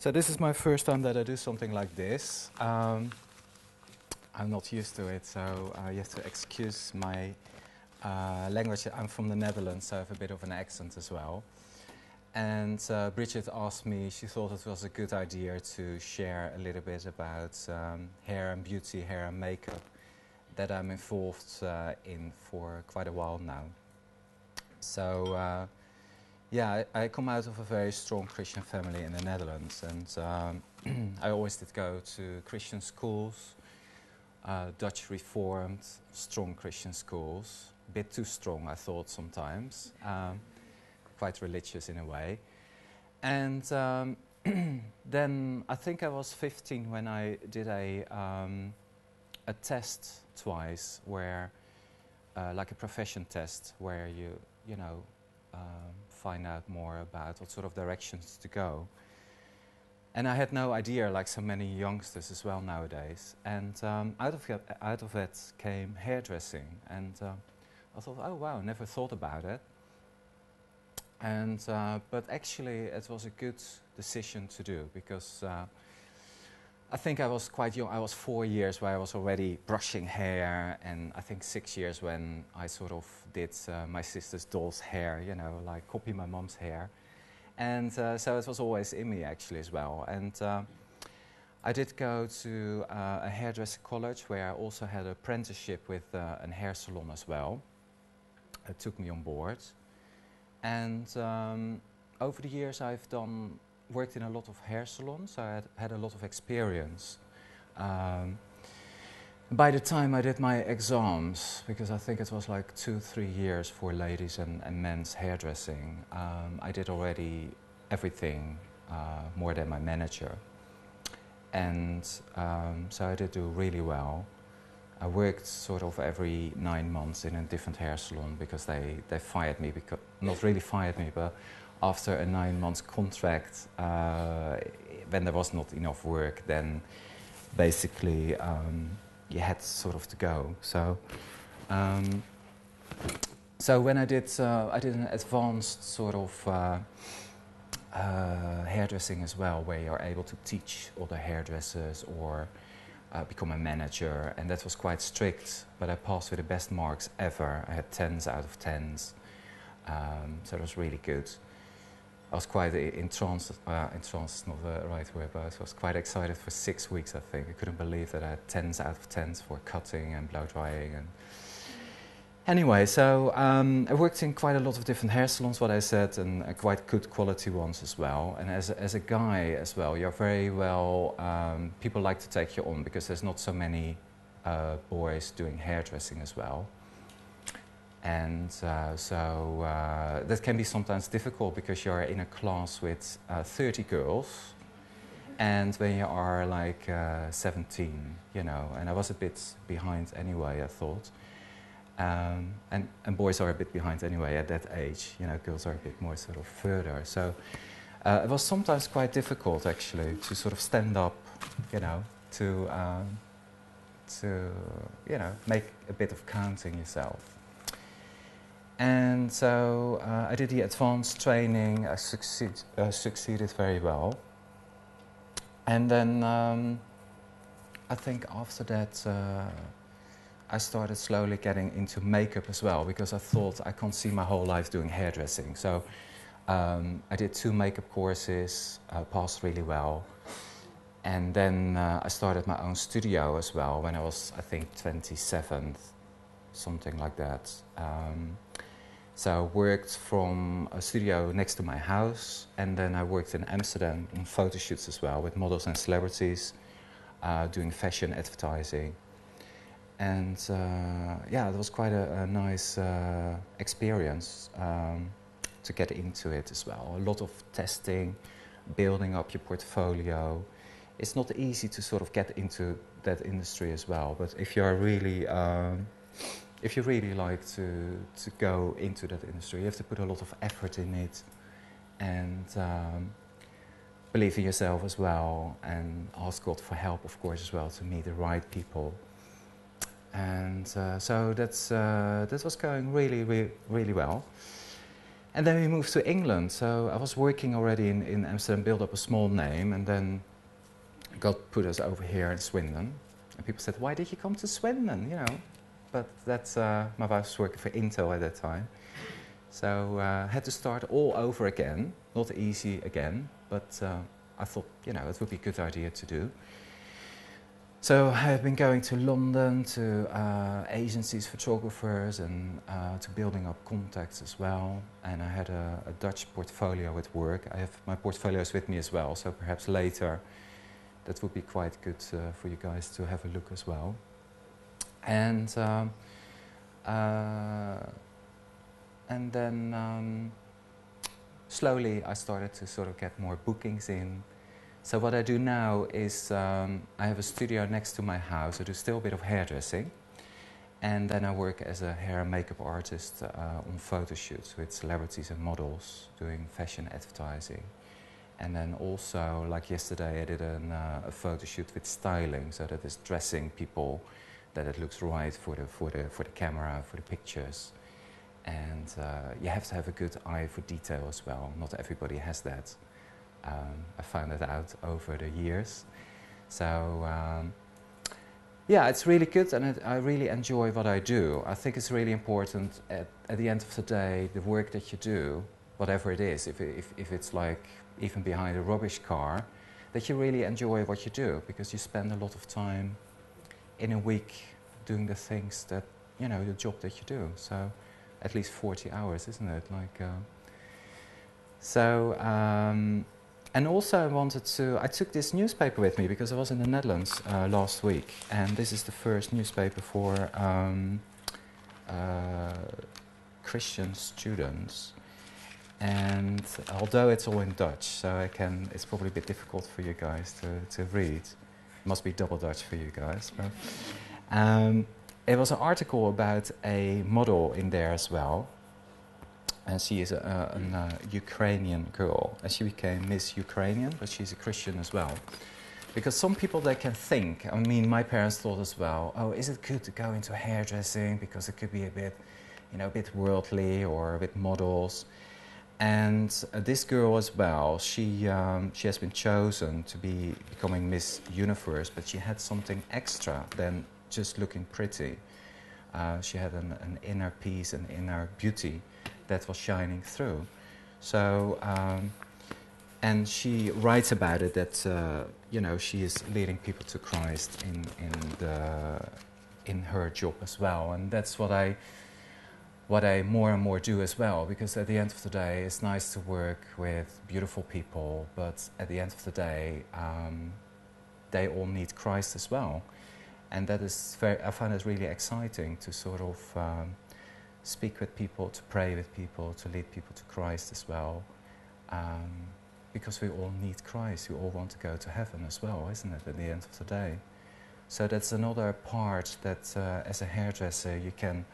So this is my first time that I do something like this. I'm not used to it, so you have to excuse my language. I'm from the Netherlands, so I have a bit of an accent as well. And Bridget asked me, she thought it was a good idea to share a little bit about hair and beauty, hair and makeup that I'm involved in for quite a while now. So yeah, I come out of a very strong Christian family in the Netherlands, and I always did go to Christian schools, Dutch Reformed, strong Christian schools, a bit too strong I thought sometimes, quite religious in a way. And then I think I was 15 when I did a test twice, where like a profession test, where you know, find out more about what sort of directions to go. And I had no idea, like so many youngsters as well nowadays. And out of it came hairdressing. And I thought, oh wow, I never thought about it. And but actually, it was a good decision to do, because I think I was quite young. I was 4 years where I was already brushing hair, and I think 6 years when I sort of did my sister's doll's hair, you know, like copy my mom's hair. And so it was always in me actually as well. And I did go to a hairdresser college where I also had an apprenticeship with a hair salon as well. It took me on board. And over the years I've worked in a lot of hair salons. I had a lot of experience. By the time I did my exams, because I think it was like 2-3 years for ladies and men's hairdressing, I did already everything more than my manager. And so I did do really well. I worked sort of every 9 months in a different hair salon, because they fired me, because, not really fired me, but after a 9-month contract, when there was not enough work, then basically you had sort of to go. So, so when I did an advanced sort of hairdressing as well, where you're able to teach other hairdressers or become a manager, and that was quite strict, but I passed with the best marks ever. I had 10s out of 10s, so it was really good. I was quite entranced, entranced is not the right word, but I was quite excited for 6 weeks, I think. I couldn't believe that I had 10s out of 10s for cutting and blow drying. And anyway, so I worked in quite a lot of different hair salons, what I said, and quite good quality ones as well. And as a guy as well, you're very well, people like to take you on, because there's not so many boys doing hairdressing as well. And so that can be sometimes difficult, because you're in a class with 30 girls, and when you are like 17, you know, and I was a bit behind anyway, I thought. And boys are a bit behind anyway at that age, you know, girls are a bit more sort of further. So it was sometimes quite difficult actually to sort of stand up, you know, to you know, make a bit of counting yourself. And so I did the advanced training. I succeeded very well. And then I think after that I started slowly getting into makeup as well, because I thought I can't see my whole life doing hairdressing. So I did 2 makeup courses, passed really well. And then I started my own studio as well when I was, I think, 27, something like that. So I worked from a studio next to my house, and then I worked in Amsterdam on photo shoots as well with models and celebrities, doing fashion advertising. And yeah, it was quite a nice experience to get into it as well. A lot of testing, building up your portfolio. It's not easy to sort of get into that industry as well, but if you're really if you really like to go into that industry, you have to put a lot of effort in it, and believe in yourself as well, and ask God for help, of course, as well, to meet the right people. And so that was going really well. And then we moved to England. So I was working already in Amsterdam, built up a small name, and then God put us over here in Swindon. And people said, why did you come to Swindon, you know? But that's, my wife was working for Intel at that time. So I had to start all over again. Not easy again, but I thought, you know, it would be a good idea to do. So I've been going to London, to agencies, photographers, and to building up contacts as well. And I had a Dutch portfolio at work. I have my portfolios with me as well, so perhaps later that would be quite good for you guys to have a look as well. And then slowly I started to sort of get more bookings in. So what I do now is I have a studio next to my house. I do still a bit of hairdressing. And then I work as a hair and makeup artist on photo shoots with celebrities and models, doing fashion advertising. And then also, like yesterday, I did a photo shoot with styling, so that is dressing people that it looks right for the camera, for the pictures. And you have to have a good eye for detail as well. Not everybody has that. I found that out over the years. So yeah, it's really good, and I really enjoy what I do. I think it's really important at the end of the day, the work that you do, whatever it is, if it's like even behind a rubbish car, that you really enjoy what you do, because you spend a lot of time in a week doing the things that, you know, the job that you do. So at least 40 hours, isn't it? Like, and also I took this newspaper with me because I was in the Netherlands last week, and this is the first newspaper for Christian students. And although it's all in Dutch, so it's probably a bit difficult for you guys to read. It must be double Dutch for you guys. But, it was an article about a model in there as well. And she is a Ukrainian girl, and she became Miss Ukrainian, but she's a Christian as well. Because some people, they can think, I mean, my parents thought as well, oh, is it good to go into hairdressing because it could be a bit, you know, a bit worldly or a bit models. And this girl as well, she has been chosen to be becoming Miss Universe, but she had something extra than just looking pretty. She had an inner peace and inner beauty that was shining through. So, and she writes about it that you know, she is leading people to Christ in her job as well, and that's what I more and more do as well, because at the end of the day, it's nice to work with beautiful people, but at the end of the day, they all need Christ as well, and that is I find it really exciting to sort of speak with people, to pray with people, to lead people to Christ as well, because we all need Christ. We all want to go to heaven as well, isn't it, at the end of the day? So that's another part that as a hairdresser you can,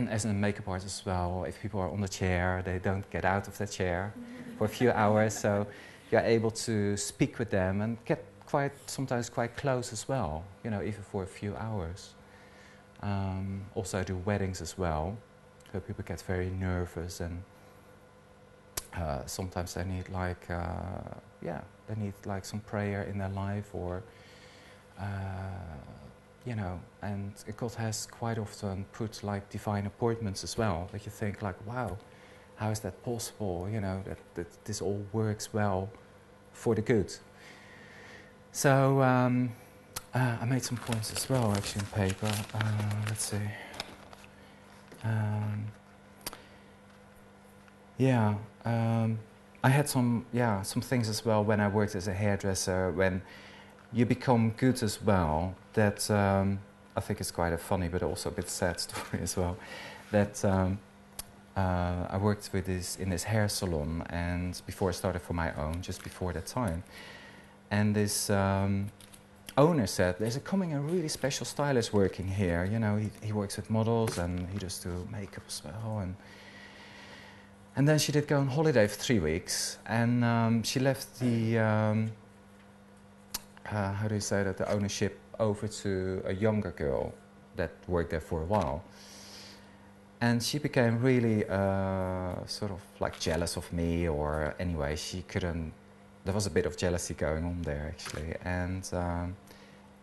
as a makeup artist as well, if people are on the chair, they don't get out of the chair for a few hours, so you're able to speak with them and get sometimes quite close as well, you know, even for a few hours. Also I do weddings as well, so people get very nervous, and sometimes they need like, they need like some prayer in their life, or you know, and God has quite often put like divine appointments as well, that you think like, wow, how is that possible, you know, that this all works well for the good. So I made some points as well, actually, in paper. Let's see. I had some things as well when I worked as a hairdresser. When you become good as well, that I think it's quite a funny but also a bit sad story as well. That I worked with in this hair salon, and before I started for my own, just before that time, and this owner said, "There's coming a really special stylist working here. You know, he works with models and he does do makeup as well." And then she did go on holiday for 3 weeks, and she left the how do you say that, the ownership over to a younger girl that worked there for a while. And she became really sort of like jealous of me, or anyway, she couldn't. There was a bit of jealousy going on there actually, and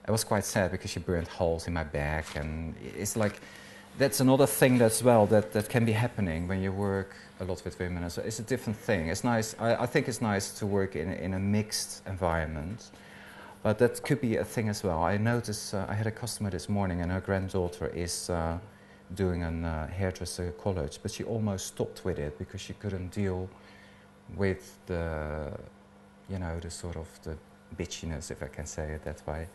it was quite sad because she burned holes in my back, and it's like that's another thing as well that can be happening when you work a lot with women. So it's a different thing. It's nice. I think it's nice to work in a mixed environment, but that could be a thing as well. I noticed I had a customer this morning, and her granddaughter is doing a hairdresser college, but she almost stopped with it because she couldn't deal with the, you know, the sort of the bitchiness, if I can say it that way.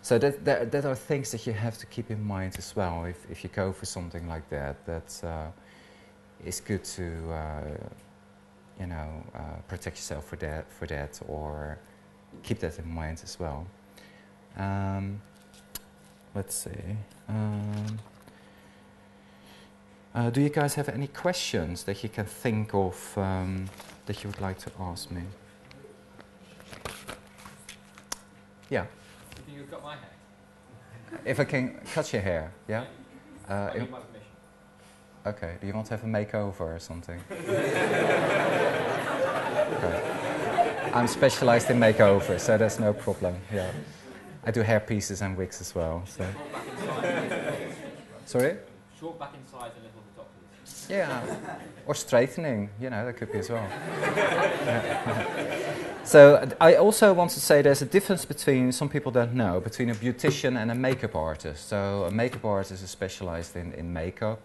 So that are things that you have to keep in mind as well. If you go for something like that, it's good to you know, protect yourself for that, or keep that in mind as well. Let's see. Do you guys have any questions that you can think of that you would like to ask me? Yeah. Do you think you've got my hair? If I can cut your hair, yeah? I need my permission. Okay, do you want to have a makeover or something? Okay. I'm specialized in makeovers, so that's no problem, yeah. I do hair pieces and wigs as well, so. Sorry? Short back in size and little at the top, please. Yeah, or straightening, you know, that could be as well. Yeah. So I also want to say there's a difference between, some people don't know, between a beautician and a makeup artist. So a makeup artist is specialized in makeup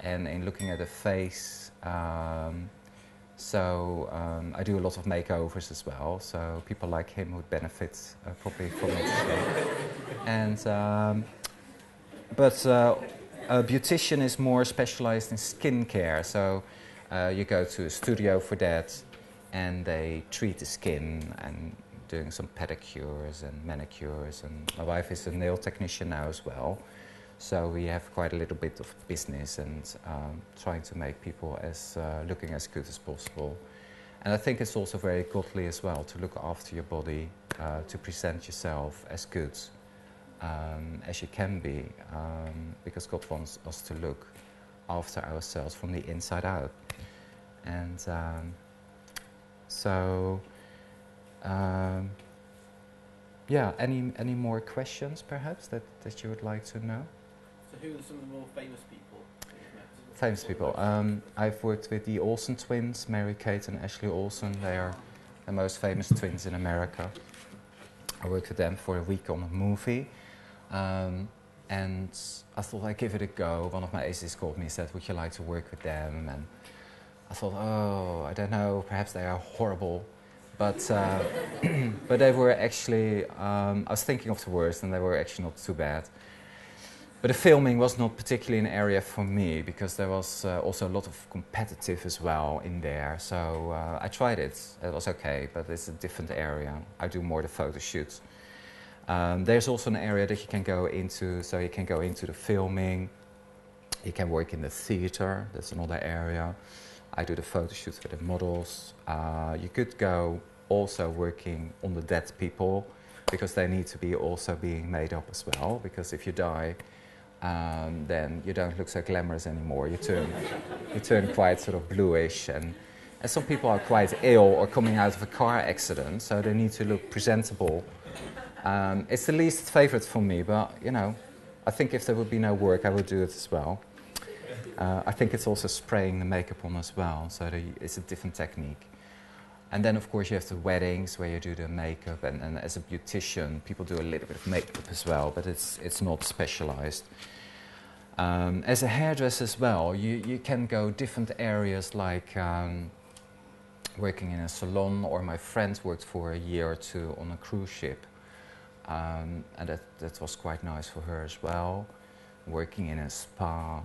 and in looking at the face. I do a lot of makeovers as well, so people like him would benefit probably from it as well. And, a beautician is more specialized in skincare, so you go to a studio for that, and they treat the skin and doing some pedicures and manicures. And my wife is a nail technician now as well, so we have quite a little bit of business and trying to make people as looking as good as possible. And I think it's also very godly as well to look after your body, to present yourself as good as you can be, because God wants us to look after ourselves from the inside out. And yeah, any more questions perhaps that you would like to know? So who are some of the more famous people that you've met? Famous people. I've worked with the Olsen twins, Mary Kate and Ashley Olsen. They are the most famous twins in America. I worked with them for a week on a movie. And I thought I'd give it a go. One of my aces called me and said, would you like to work with them? And I thought, oh, I don't know, perhaps they are horrible. But, but they were actually, I was thinking of the worst, and they were actually not too bad. But the filming was not particularly an area for me, because there was also a lot of competitive as well in there. So I tried it. It was okay, but it's a different area. I do more the photo shoots. There's also an area that you can go into, so you can go into the filming, you can work in the theater, that's another area. I do the photo shoots for the models. You could go also working on the dead people, because they need to be also being made up as well, because if you die, then you don't look so glamorous anymore. You turn quite sort of bluish, and some people are quite ill or coming out of a car accident, so they need to look presentable. It's the least favorite for me, but you know, I think if there would be no work, I would do it as well. I think it's also spraying the makeup on as well, so it's a different technique. And then of course you have the weddings where you do the makeup, and as a beautician, people do a little bit of makeup as well, but it's not specialized. As a hairdresser as well, you can go different areas, like working in a salon, or my friend worked for a year or two on a cruise ship. And that was quite nice for her as well, working in a spa,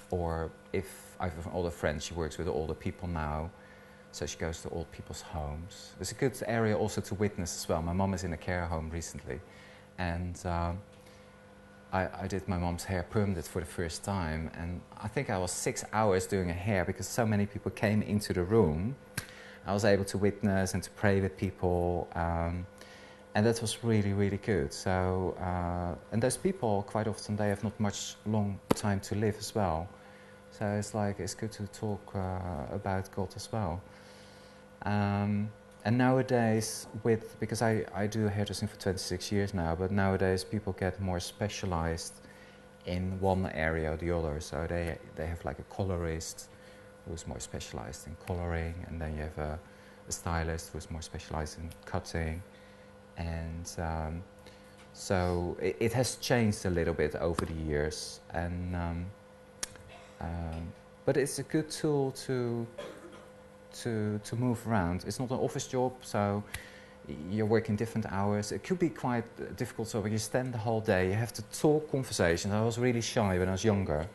or if I have an older friend, she works with older people now, so she goes to old people's homes. It's a good area also to witness as well. My mom is in a care home recently, and I did my mom's hair, permed it for the first time, and I think I was 6 hours doing her hair because so many people came into the room. I was able to witness and to pray with people. And that was really, really good. So, and those people, quite often, they have not much long time to live as well. So it's like, it's good to talk about God as well. And nowadays, because I do hairdressing for 26 years now, but nowadays people get more specialized in one area or the other. So they have like a colorist who's more specialized in coloring, and then you have a stylist who's more specialized in cutting. And so it has changed a little bit over the years, and but it's a good tool to move around. It's not an office job, so you're working different hours. It could be quite difficult, so when you stand the whole day, you have to talk conversations. I was really shy when I was younger,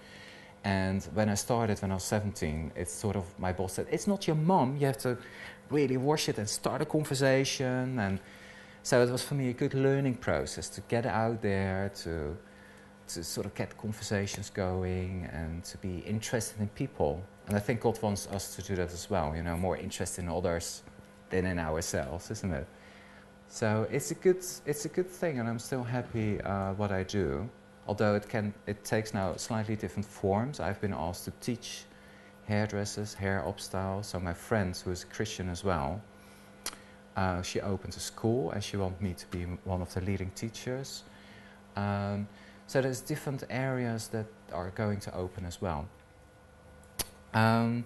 and when I started when I was 17, it's sort of, my boss said, it's not your mum, you have to really wash it and start a conversation. And so it was for me a good learning process to get out there, to sort of get conversations going and to be interested in people. And I think God wants us to do that as well, you know, more interest in others than in ourselves, isn't it? So it's a good thing, and I'm still happy what I do. Although it takes now slightly different forms. I've been asked to teach hairdressers, hair up style. So my friend, who is a Christian as well, she opened a school, and she wants me to be one of the leading teachers. So there's different areas that are going to open as well. Are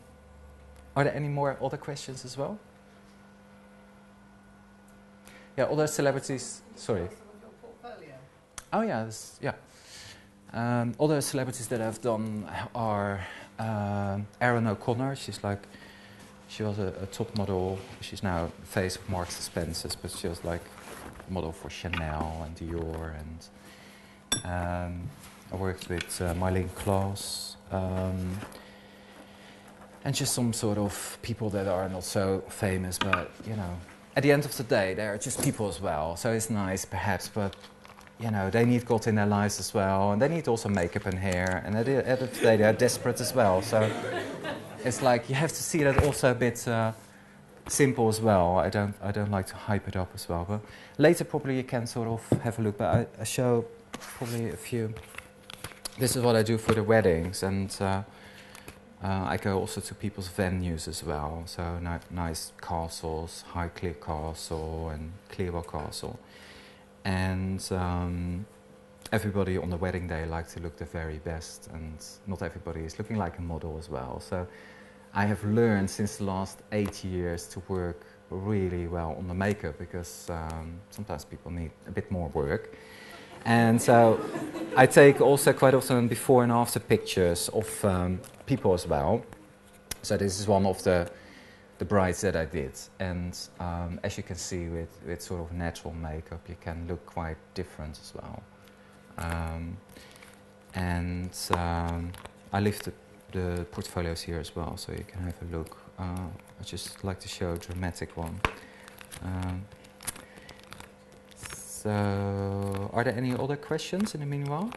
there any more other questions as well? Yeah, other celebrities. Sorry. Oh yeah, other celebrities that I've done are Erin O'Connor. She was a top model. She's now face of Marks and Spencer's, but she was like a model for Chanel and Dior. And I worked with Marlene Klaus. And just some sort of people that are not so famous, but, you know, at the end of the day, they're just people as well. So it's nice, perhaps, but, you know, they need God in their lives as well, and they need also makeup and hair, and at the end of the day, they're desperate as well. So it's like you have to see that also a bit simple as well. I don't like to hype it up as well, but later probably you can sort of have a look. But I show probably a few. This is what I do for the weddings, and I go also to people's venues as well. So nice castles, Highclere Castle and Clearwell Castle. And everybody on the wedding day likes to look the very best, and not everybody is looking like a model as well. So I have learned since the last 8 years to work really well on the makeup, because sometimes people need a bit more work. And so I take also quite often before and after pictures of people as well. So this is one of the brides that I did. And as you can see, with sort of natural makeup, you can look quite different as well. I leave the portfolios here as well, so you can have a look. I just like to show a dramatic one. So, are there any other questions in the meanwhile?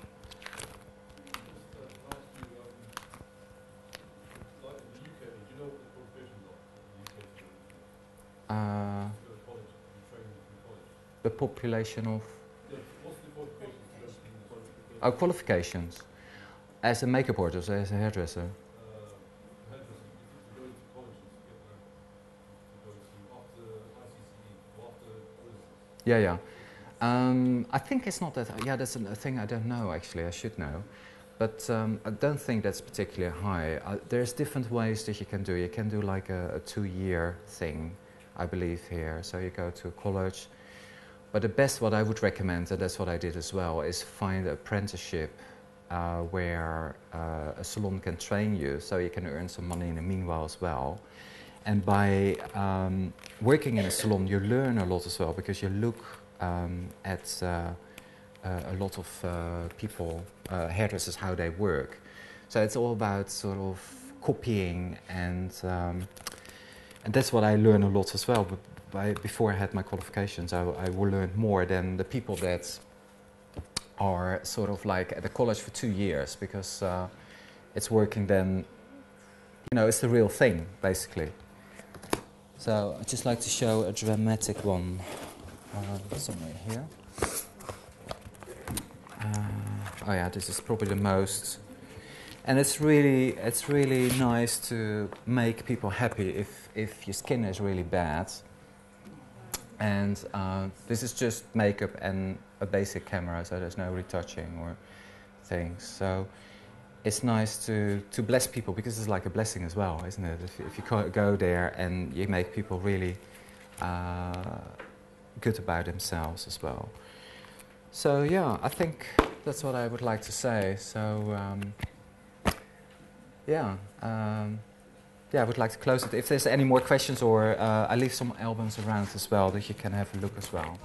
The population of... Oh, qualifications. As a makeup artist, as a hairdresser? Yeah. I think it's not that... Yeah, that's a thing I don't know, actually. I should know. But I don't think that's particularly high. There's different ways that you can do. You can do like a 2-year thing, I believe, here. So you go to a college. But the best, what I would recommend, and that's what I did as well, is find an apprenticeship where a salon can train you, so you can earn some money in the meanwhile as well. And by working in a salon, you learn a lot as well, because you look at a lot of people, hairdressers, how they work. So it's all about sort of copying, and that's what I learned a lot as well. But before I had my qualifications, I learned more than the people that are sort of like at the college for 2 years, because it's working then, you know, it's the real thing, basically. So I'd just like to show a dramatic one. somewhere here. Oh yeah, this is probably the most. And it's really nice to make people happy if your skin is really bad. And this is just makeup and a basic camera, so there's no retouching or things. So it's nice to bless people, because it's like a blessing as well, isn't it? If you go there and you make people really good about themselves as well. So yeah, I think that's what I would like to say. So yeah, I would like to close it. If there's any more questions, or I leave some albums around as well that you can have a look as well.